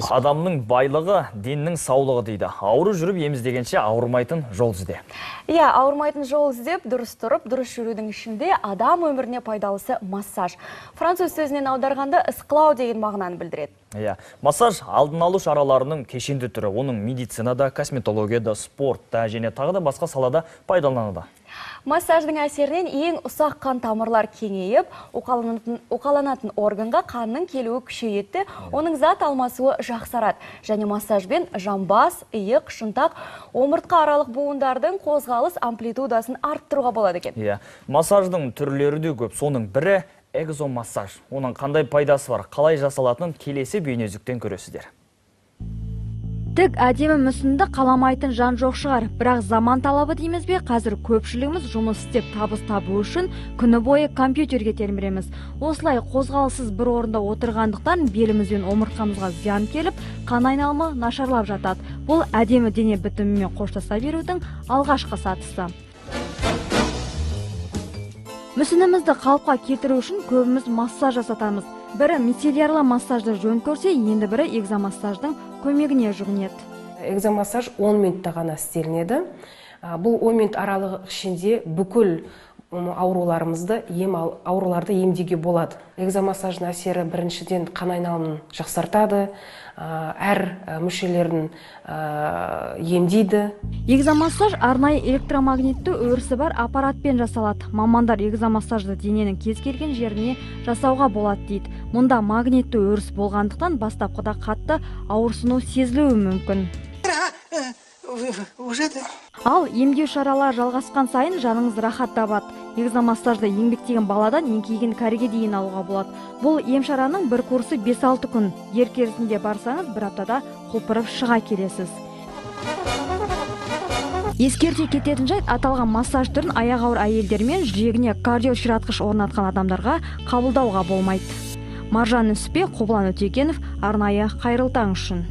дейміз. Адамның байлығы, деннің саулығы дейді. Ауру жүріп еміздегенше ауырмайтын жол ізде. Иә, ауырмайтын жол іздеп, дұрыс тұрып, дұрыс жүрудің ішінде адам өміріне пайдалысы массаж. Француз сөзінен аударғанда ысқылау деген мағынаны білдіреді. Иә, массаж алдын алу шараларының кешенді түрі. Оның медицинада, косметологияда, спортта және тағы да басқа салада пайдаланылады. Массаждың әсерінен ең ұсақ қан тамырлар кеңейіп, уқаланатын органға қанның келуі күшейеді, оның зат алмасуы жақсарады. Және массажбен жамбас, иық, шынтақ, омыртқа аралық буындардың қозғалыс амплитудасын арттыруға болады екен. Иә, массаждың түрлері де көп. Соның бірі экзомассаж. Оның қандай пайдасы бар, қалай жасалатынын келесі бейнеүздіктен көресіздер. Тік әдемі мүсінді қаламайтын жан жоқ шығар, бірақ заман талабы дейміз бе, қазір көпшілігіміз жұмыс істеп табыс табу үшін күні бойы компьютерге телміреміз. Осылай қозғалыссыз бір орында отырғандықтан беліміз бен омыртқамызға зиян келіп, қан айналымы нашарлап жатады. Бұл әдемі дене бітімімен қоштаса берудің алғашқы сатысы. Мүсінімізді қалыпқа келтіру үшін көбіміз массаж жасатамыз. Бірі мицеллярлы массажды жөн көрсе, енді бірі экзомассаждың көмегіне жүгінеді. Экзомассаж 10 минутта ғана істелінеді. Бұл 10 минут аралығы ішінде бүкіл ауруларды емдеуге болады. Экзомассаждың әсері біріншіден қан айналымын жақсартады, әр мүшелерін емдейді. Экзомассаж арнайы электромагнитті өрісі бар аппаратпен жасалады. Мамандар экзомассажды дененің кез келген жеріне жасауға болады дейді. Мұнда магнитті өріс болғандықтан бастапқыда қатты ауырсыну сезілуі мүмкін. Ал емдеу шаралар жалғасқан сайын жаныңыз рахат табады. Экзомассажды еңбектеген баладан еңкейген кәріге дейін алуға болады. Бұл ем шараның бір курсы 5-6 күн. Дер керісінде барсаңыз, бір аптада құлпырып шыға келесіз. Ескерте кететін жайт, аталған массаж түрін аяқ ауыр әйелдер мен жүрегіне кардиоширатқыш орнатқан адамдарға қабылдауға болмайды. Маржан Нүсіпбек, Қобылан Өтегенов, арнайы Қайырлы таң үшін.